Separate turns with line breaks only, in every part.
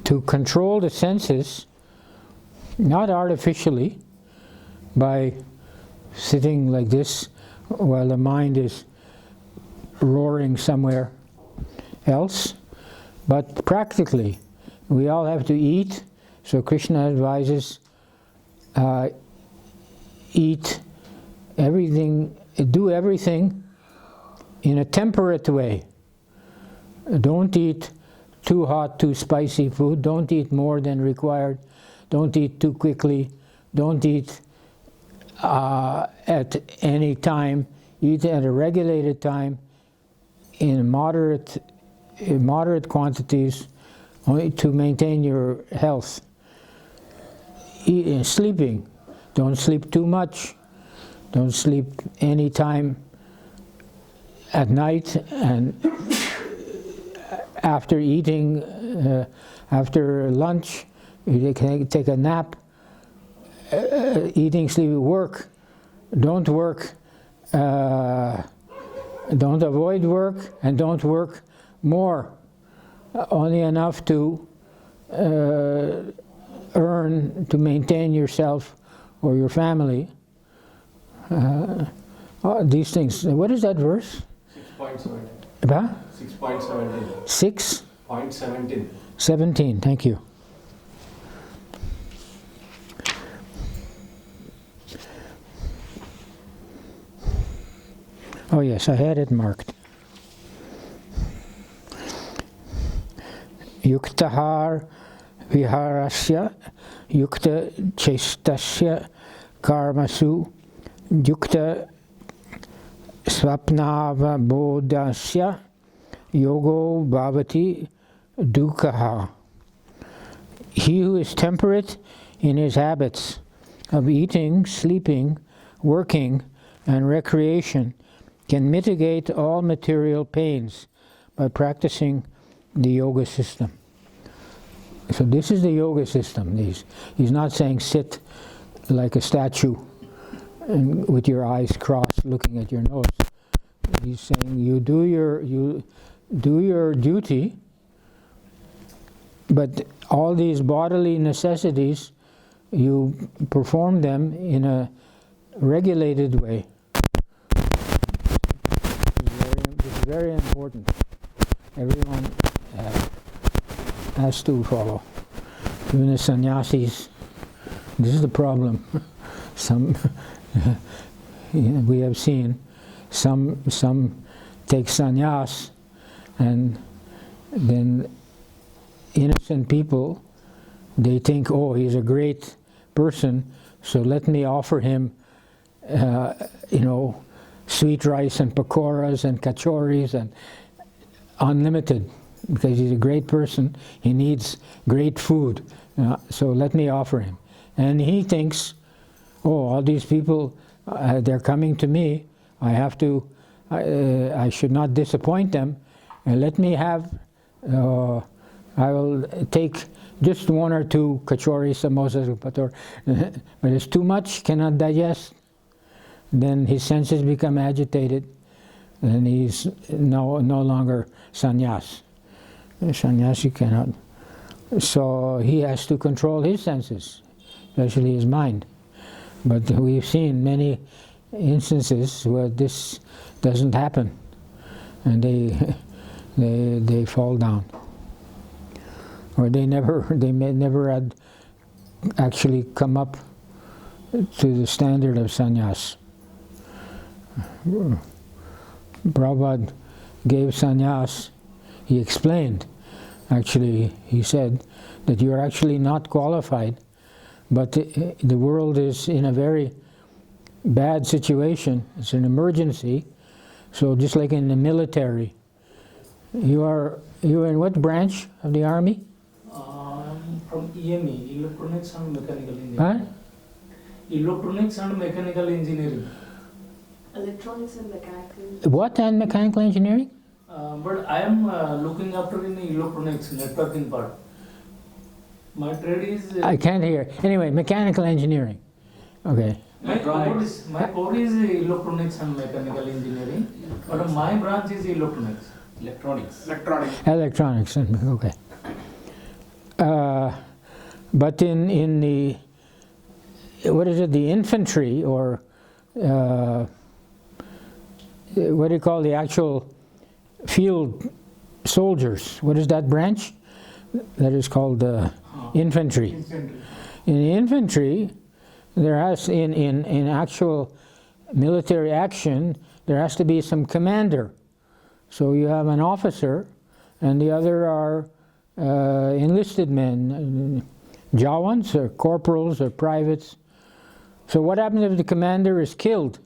to control the senses, not artificially, by sitting like this while the mind is roaring somewhere else, but practically. We all have to eat, so Krishna advises eat everything, do everything in a temperate way. Don't eat too hot, too spicy food. Don't eat more than required. Don't eat too quickly. Don't eat at any time. Eat at a regulated time in moderate quantities to maintain your health. Sleeping. Don't sleep too much. Don't sleep any time at night, and after eating, after lunch, you can take a nap. Eating, sleeping, work. Don't work. Don't avoid work, and don't work more. Only enough to earn, to maintain yourself or your family. These things. What is that verse?
6.17.
About?
6.17.
6.17. 17. Thank you. Oh yes, I had it marked. Yuktahar viharasya yukta chestasya karmasu yukta swapnava bodhasya yogo bhavati dukkha. He who is temperate in his habits of eating, sleeping, working, and recreation can mitigate all material pains by practicing the yoga system. So this is the yoga system. He's not saying sit like a statue and with your eyes crossed looking at your nose. He's saying you do your duty, but all these bodily necessities, you perform them in a regulated way. This is very important. Everyone has to follow. Even the sannyasis, this is the problem. Some we have seen some take sannyas, and then innocent people, they think, oh, he's a great person, so let me offer him sweet rice and pakoras and kachoris and unlimited, because he's a great person, he needs great food, so let me offer him. And he thinks, oh, all these people, they're coming to me, I should not disappoint them, and let me have, I will take just one or two kachoris, samosas, but it's too much, cannot digest. Then his senses become agitated, and he's no longer sannyas. Sannyasi cannot. So he has to control his senses, especially his mind. But we've seen many instances where this doesn't happen, and they fall down, or they may never had actually come up to the standard of sannyas. Prabhupada gave sannyas. He explained, actually, he said that you're actually not qualified, but the world is in a very bad situation. It's an emergency. So just like in the military, you're in what branch of the army?
From EME, Electronics and Mechanical Engineering.
Huh?
Electronics and Mechanical Engineering.
Electronics and mechanical.
What and mechanical engineering?
But I am looking after in the electronics networking part. My trade is.
I can't hear. Anyway, mechanical engineering. Okay.
My core is electronics and mechanical engineering, but my branch is electronics.
Electronics.
Electronics. Okay. But in the, what is it, the infantry, or what do you call the actual field soldiers? What is that branch? That is called infantry.
Infantry.
In the infantry, there has, in actual military action, there has to be some commander. So you have an officer, and the other are enlisted men, jawans or corporals or privates. So what happens if the commander is killed?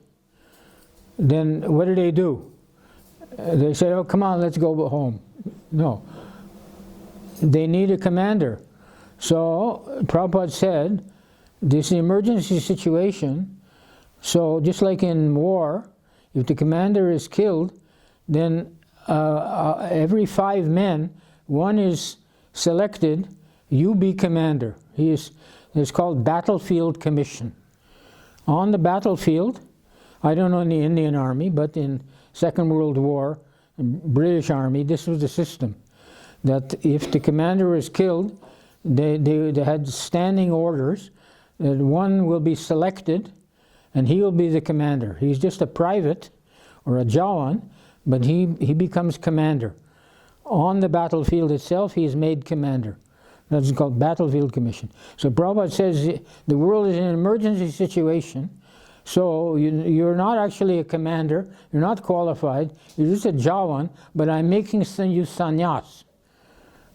Then what do? They say, oh, come on, let's go home. No. They need a commander. So Prabhupada said, this is an emergency situation. So just like in war, if the commander is killed, then every 5 men, one is selected, you be commander. It's called battlefield commission. On the battlefield, I don't know in the Indian Army, but in Second World War, British Army, this was the system. That if the commander is killed, they had standing orders that one will be selected and he will be the commander. He's just a private or a jawan, but he becomes commander. On the battlefield itself, he is made commander. That's called battlefield commission. So Prabhupada says the world is in an emergency situation, so you're not actually a commander, you're not qualified, you're just a jawan, but I'm making you sannyas,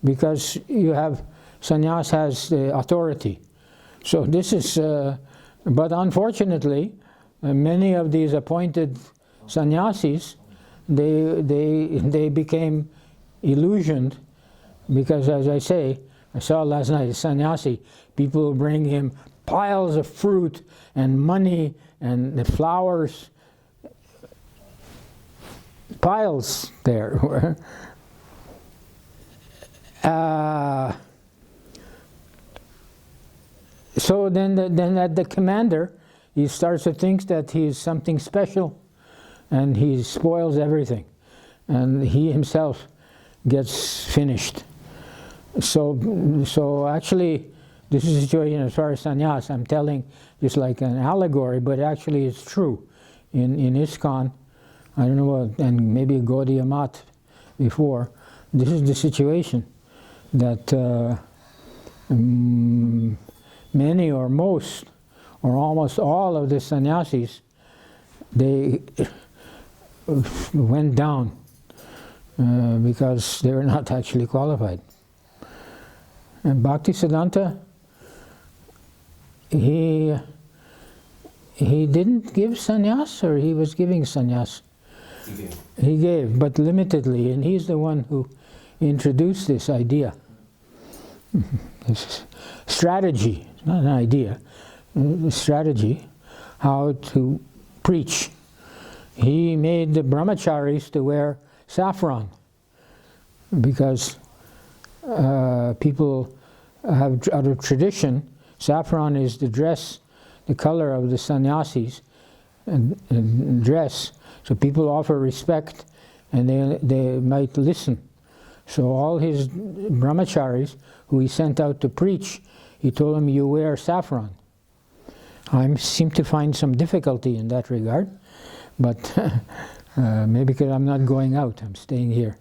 because you have, sannyas has the authority. So this is, but unfortunately, many of these appointed sannyasis, they became illusioned, because as I say, I saw last night a sannyasi, people will bring him piles of fruit and money and the flowers, piles there. So then the commander, he starts to think that he's something special, and he spoils everything, and he himself gets finished. So actually, this is a situation as far as sannyas, I'm telling just like an allegory, but actually it's true. In ISKCON, I don't know what, and maybe Gaudiya Math before, this is the situation that many or most or almost all of the sannyasis, they went down because they were not actually qualified. And Bhaktisiddhanta, he didn't give sannyas, or he was giving sannyas? He gave, but limitedly, and he's the one who introduced this idea. This strategy, not an idea, strategy, how to preach. He made the Bramacharis to wear saffron, because people have, out of tradition, saffron is the dress, the color of the sannyasis, and dress. So people offer respect, and they might listen. So all his brahmacharis, who he sent out to preach, he told them, you wear saffron. I seem to find some difficulty in that regard, but maybe because I'm not going out, I'm staying here.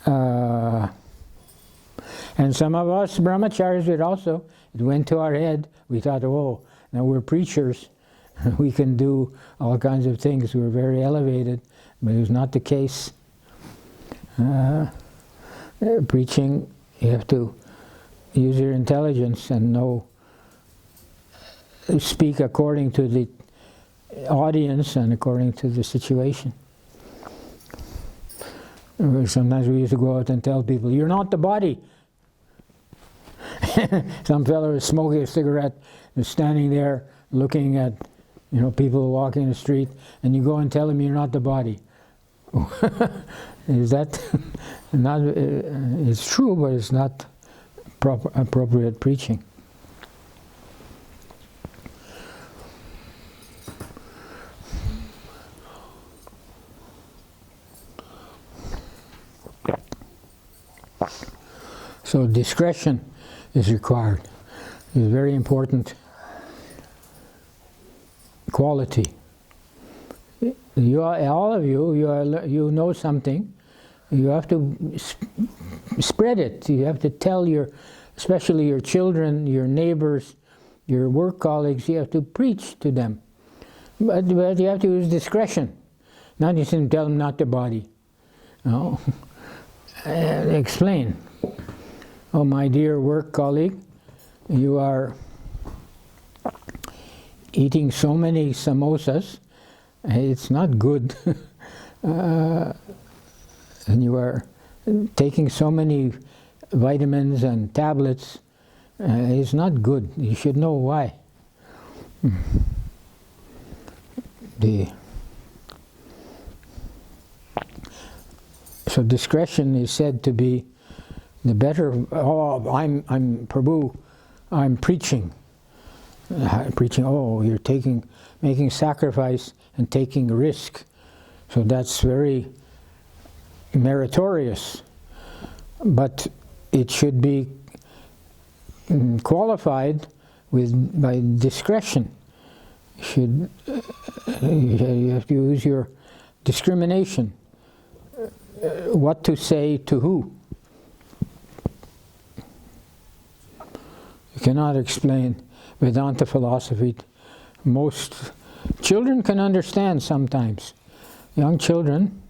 And some of us brahmacharis would also, it went to our head, we thought, oh, now we're preachers, we can do all kinds of things, we're very elevated, but it was not the case. Preaching, you have to use your intelligence and speak according to the audience and according to the situation. Sometimes we used to go out and tell people, you're not the body. Some fellow is smoking a cigarette and standing there looking at people walking the street, and you go and tell him you're not the body. Is that not, it's true, but it's not appropriate preaching. So discretion is required. It's very important quality. All of you, you know something. You have to spread it. You have to tell especially your children, your neighbors, your work colleagues. You have to preach to them, but you have to use discretion. Not just tell them not to body. No. Explain. Oh, my dear work colleague, you are eating so many samosas. It's not good. And you are taking so many vitamins and tablets. It's not good. You should know why. So discretion is said to be the better. Oh, I'm Prabhu. I'm preaching. Preaching. Oh, you're making sacrifice and taking risk. So that's very meritorious. But it should be qualified by discretion. You have to use your discrimination. What to say to who. You cannot explain Vedanta philosophy. Most children can understand sometimes. Young children,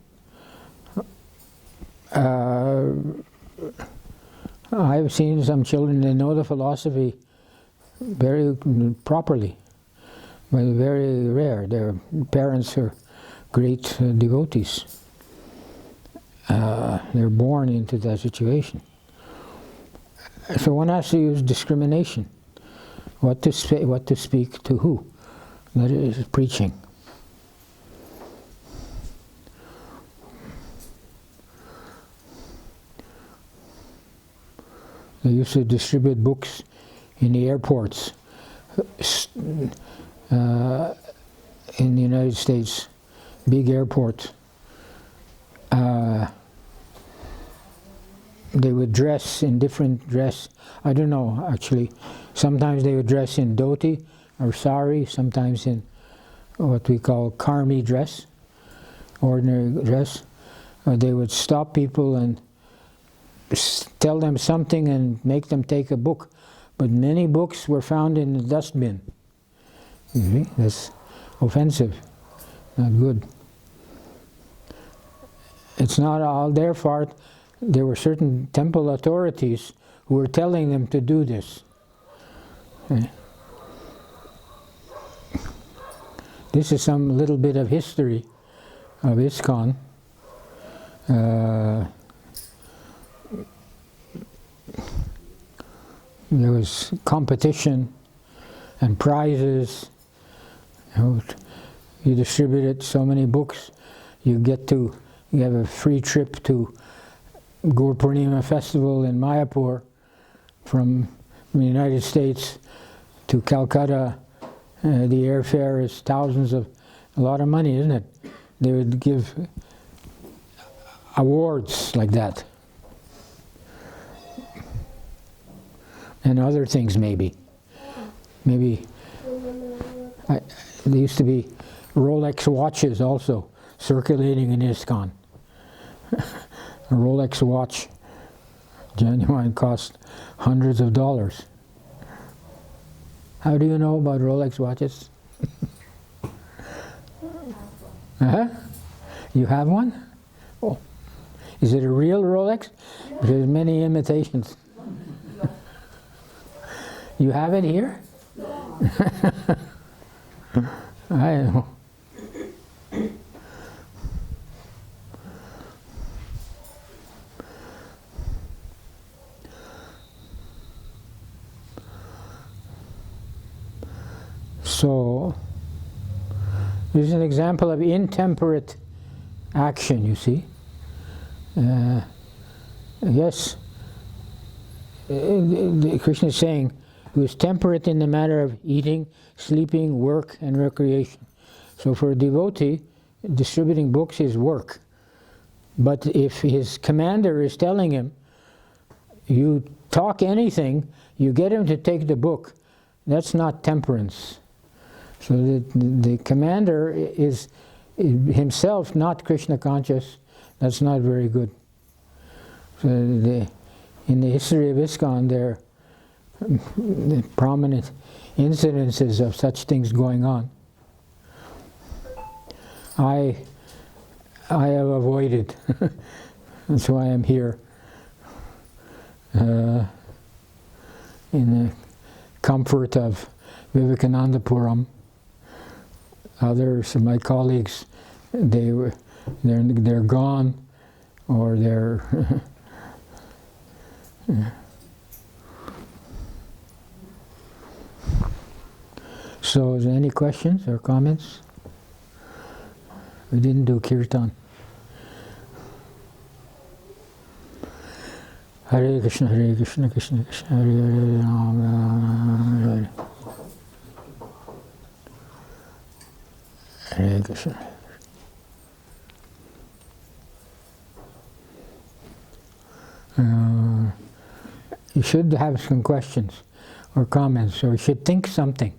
I've seen some children, they know the philosophy very properly, but very rare. Their parents are great devotees. They're born into that situation. So one has to use discrimination. What to say, what to speak to who. That is preaching. They used to distribute books in the airports in the United States, big airports. They would dress in different dress. I don't know, actually. Sometimes they would dress in dhoti or sari, sometimes in what we call karmi dress, ordinary dress. They would stop people and tell them something and make them take a book. But many books were found in the dustbin. You see? That's offensive, not good. It's not all their fault. There were certain temple authorities who were telling them to do this. Okay. This is some little bit of history of ISKCON. There was competition and prizes. You distributed so many books, you have a free trip to Gaur Purnima festival in Mayapur from the United States to Calcutta. The airfare is a lot of money, isn't it? They would give awards like that. And other things maybe. Maybe there used to be Rolex watches also circulating in ISKCON. A Rolex watch, genuine, cost hundreds of dollars. How do you know about Rolex watches? You have one? Oh. Is it a real Rolex? There's many imitations. You have it here? I don't know. So, this is an example of intemperate action, you see. Yes, Krishna is saying he was temperate in the matter of eating, sleeping, work, and recreation. So for a devotee, distributing books is work. But if his commander is telling him, you talk anything, you get him to take the book. That's not temperance. So the commander is himself not Krishna conscious. That's not very good. So in the history of ISKCON, there are prominent incidences of such things going on. I have avoided. That's why I'm here. In the comfort of Vivekanandapuram. Others of my colleagues, they're gone, or they're So, is there any questions or comments? We didn't do kirtan. Hare Krishna, Krishna Krishna, Hare Hare, Ram Ram, Hare Hare. Hare Krishna. You should have some questions or comments, or you should think something.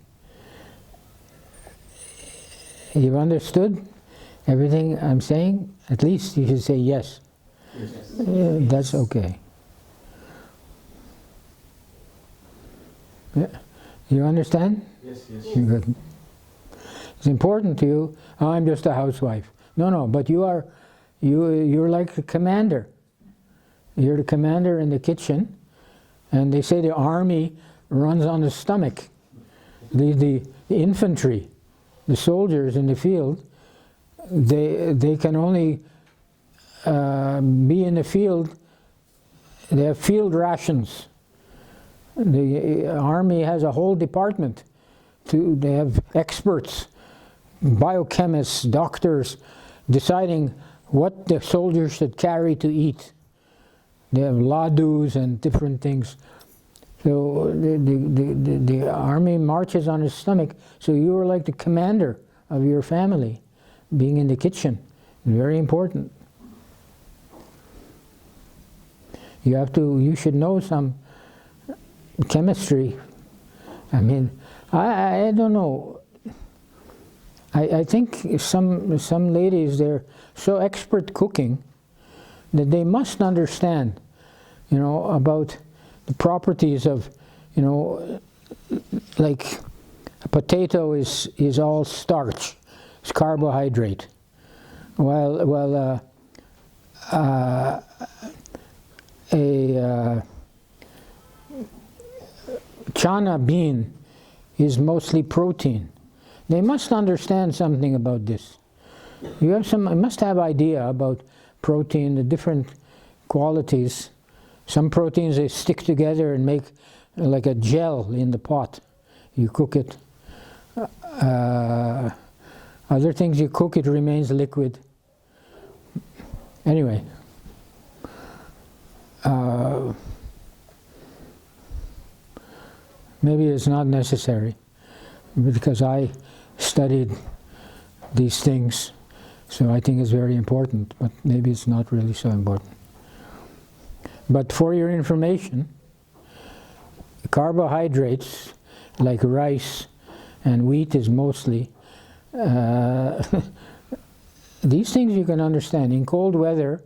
You've understood everything I'm saying? At least you should say yes.
Yes.
That's okay. Yeah. You understand?
Yes, yes.
Good. It's important to you. Oh, I'm just a housewife. No, but you're like a commander. You're the commander in the kitchen, and they say the army runs on the stomach. The infantry, the soldiers in the field, they can only be in the field. They have field rations. The army has a whole department. They have experts, biochemists, doctors, deciding what the soldiers should carry to eat. They have ladus and different things. So the army marches on its stomach. So you are like the commander of your family, being in the kitchen. Very important. You should know some chemistry. I mean, I don't know. I think some ladies, they're so expert cooking that they must understand, about the properties of, like a potato is all starch, it's carbohydrate, while a chana bean is mostly protein. They must understand something about this. You must have idea about protein, the different qualities. Some proteins, they stick together and make like a gel in the pot. You cook it. Other things you cook, it remains liquid. Anyway. Maybe it's not necessary, because I studied these things, so I think it's very important, but maybe it's not really so important. But for your information, carbohydrates, like rice and wheat is mostly, these things you can understand. In cold weather,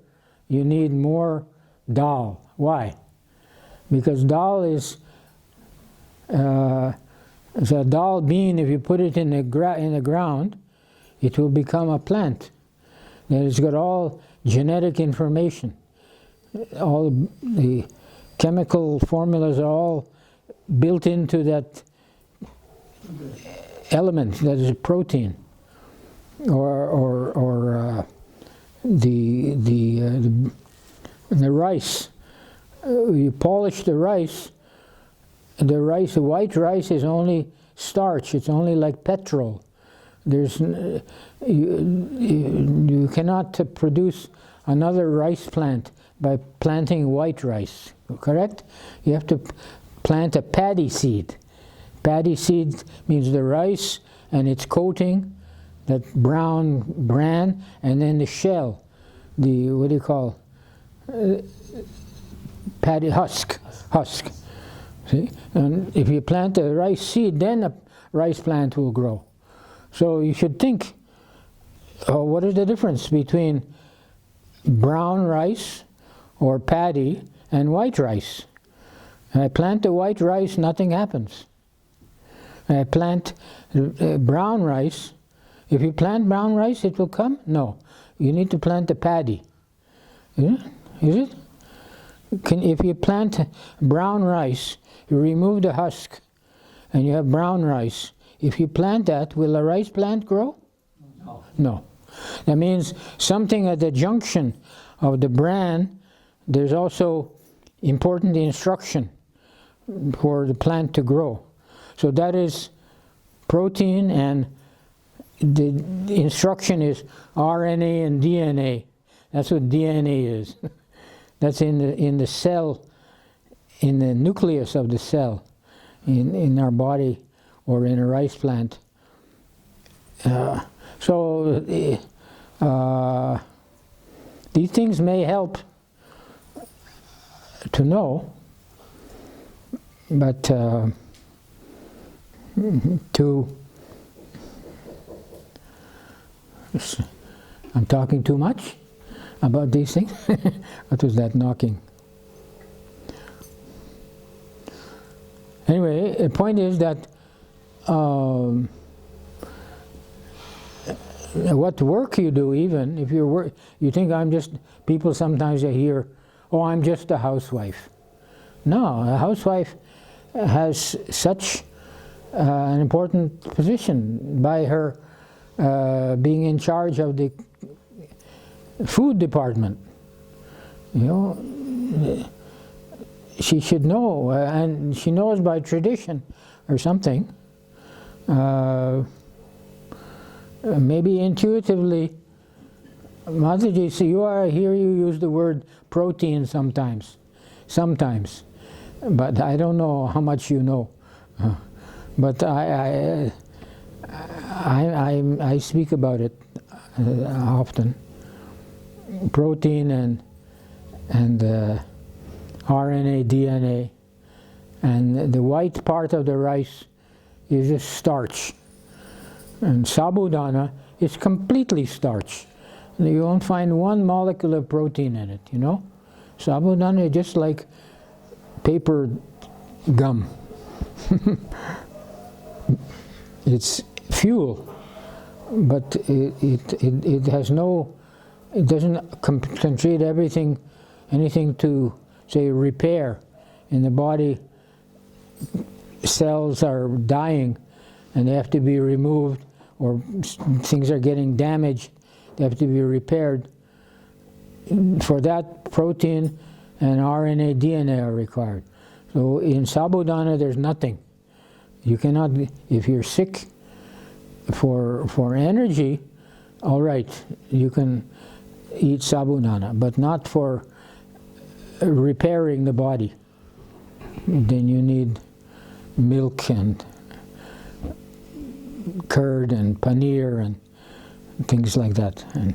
you need more dal. Why? Because dal is a dal bean. If you put it in the ground, it will become a plant. And it's got all genetic information. All the chemical formulas are all built into that element that is a protein, or the rice. You polish the rice. The white rice is only starch. It's only like petrol. You cannot produce another rice plant by planting white rice, correct? You have to plant a paddy seed. Paddy seed means the rice and its coating, that brown bran, and then the shell, what do you call paddy husk. See? And if you plant a rice seed, then a rice plant will grow. So you should think, what is the difference between brown rice or paddy and white rice? I plant the white rice, nothing happens. I plant brown rice. If you plant brown rice, it will come? No. You need to plant the paddy. Is it? If you plant brown rice, you remove the husk, and you have brown rice. If you plant that, will a rice plant grow?
No.
No. That means something at the junction of the bran, there's also important instruction for the plant to grow. So that is protein, and the instruction is RNA and DNA. That's what DNA is. That's in the cell, in the nucleus of the cell, in our body or in a rice plant. So these things may help to know, but I'm talking too much about these things. What was that knocking? Anyway, the point is that what work you do, even if you think I'm just, people sometimes they hear, oh, I'm just a housewife. No, a housewife has such an important position by her being in charge of the food department. You know, she should know, and she knows by tradition or something. Maybe intuitively, Mataji, so I hear you use the word protein sometimes, but I don't know how much you know. But I speak about it often. Protein and RNA, DNA, and the white part of the rice is just starch. And sabudana is completely starch. You won't find one molecule of protein in it, you know? Sabudana is just like paper gum. It's fuel, but it has no, it doesn't contribute anything to, say, repair. In the body, cells are dying and they have to be removed, or things are getting damaged, they have to be repaired. For that, protein and RNA, DNA are required. So in sabudana, there's nothing. You cannot, if you're sick for energy, all right, you can eat sabudana, but not for repairing the body. Then you need milk and curd and paneer and things like that. And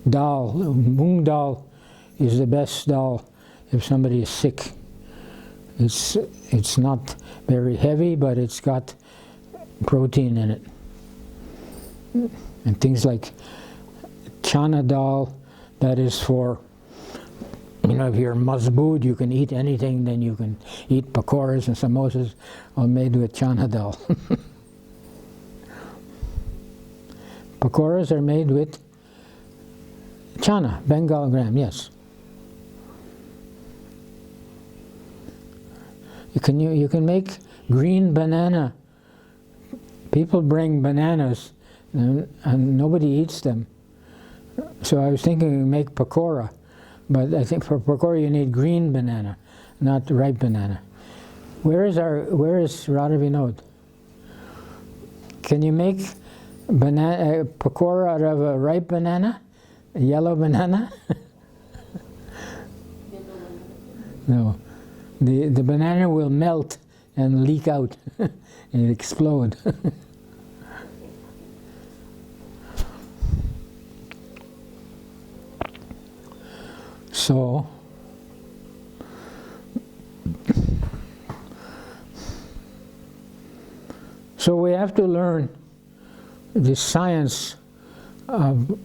dal, moong dal is the best dal if somebody is sick. It's not very heavy, but it's got protein in it. And things like chana dal, that is for, you know, if you're mazbood, you can eat anything, then you can eat pakoras and samosas all made with chana dal. Pakoras are made with chana, Bengal gram, yes. You can make green banana. People bring bananas and nobody eats them. So I was thinking make pakora, but I think for pakora you need green banana, not ripe banana. Where is Radha Vinod? Can you make pakora out of a ripe banana? A yellow banana? No. The banana will melt and leak out and explode. So, So we have to learn the science of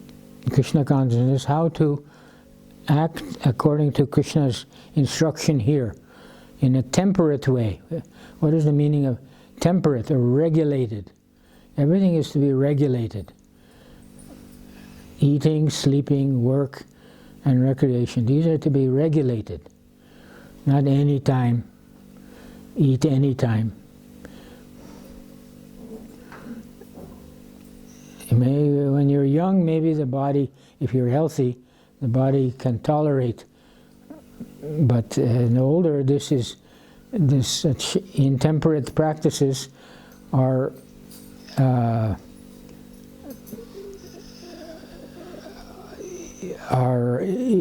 Krishna consciousness, how to act according to Krishna's instruction here, in a temperate way. What is the meaning of temperate or regulated? Everything is to be regulated. Eating, sleeping, work, and recreation. These are to be regulated. Not any time, eat any time. When you're young, maybe the body, if you're healthy, the body can tolerate. But in older, such intemperate practices are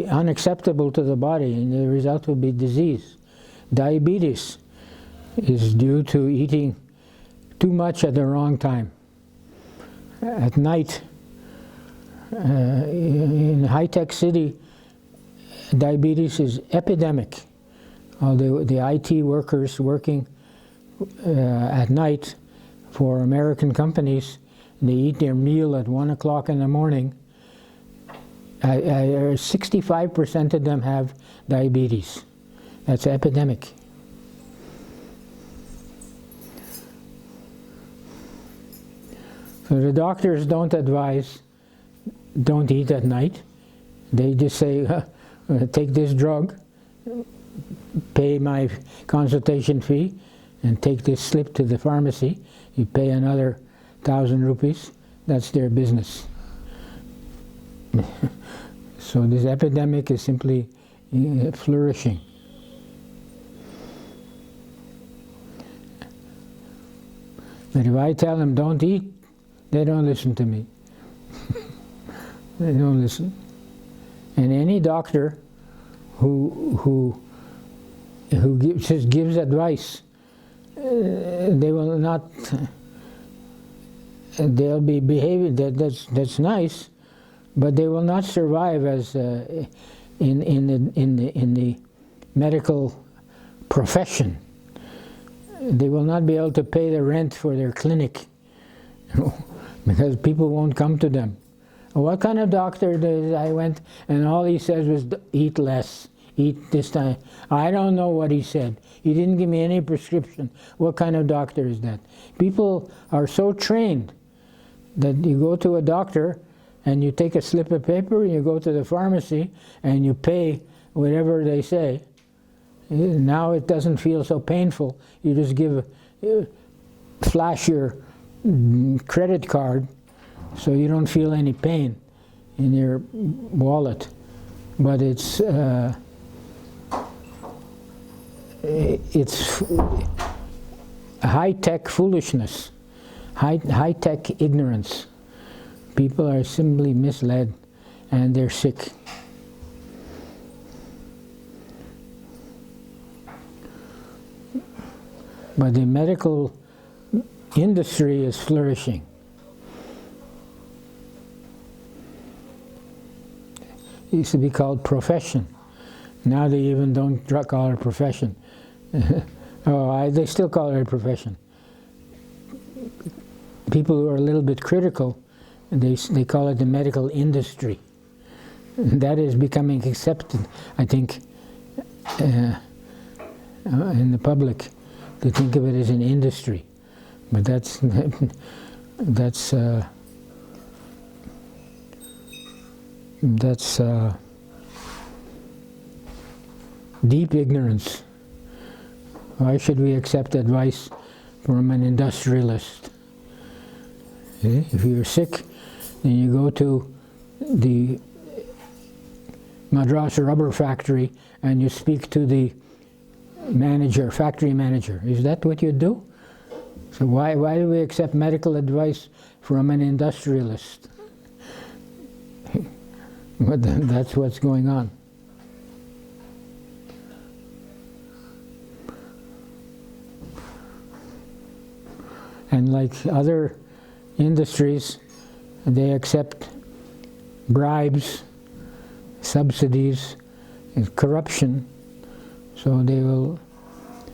unacceptable to the body, and the result will be disease. Diabetes is due to eating too much at the wrong time. At night, in high-tech city, diabetes is epidemic. All the IT workers working at night for American companies, they eat their meal at 1 o'clock in the morning. 65% of them have diabetes. That's epidemic. So the doctors don't advise, don't eat at night. They just say, take this drug, pay my consultation fee, and take this slip to the pharmacy. You pay another 1,000 rupees. That's their business. So this epidemic is simply flourishing. But if I tell them don't eat, they don't listen to me. They don't listen. And any doctor who just gives advice, they will not. They'll be behaving. That's nice, but they will not survive as in the medical profession. They will not be able to pay the rent for their clinic, because people won't come to them. What kind of doctor did I went, and all he says was eat less, eat this time. I don't know what he said. He didn't give me any prescription. What kind of doctor is that? People are so trained that you go to a doctor and you take a slip of paper, you go to the pharmacy and you pay whatever they say. Now it doesn't feel so painful. You just flash your credit card so you don't feel any pain in your wallet. But it's high-tech foolishness, high-tech ignorance. People are simply misled and they're sick. But the medical industry is flourishing. It used to be called profession. Now they even don't call it a profession. They still call it a profession. People who are a little bit critical, they call it the medical industry. That is becoming accepted, I think, in the public, to think of it as an industry. But that's deep ignorance. Why should we accept advice from an industrialist? If you're sick, then you go to the Madras rubber factory and you speak to the manager, factory manager. Is that what you do? So why do we accept medical advice from an industrialist? But that's what's going on. And like other industries, they accept bribes, subsidies, and corruption, so they will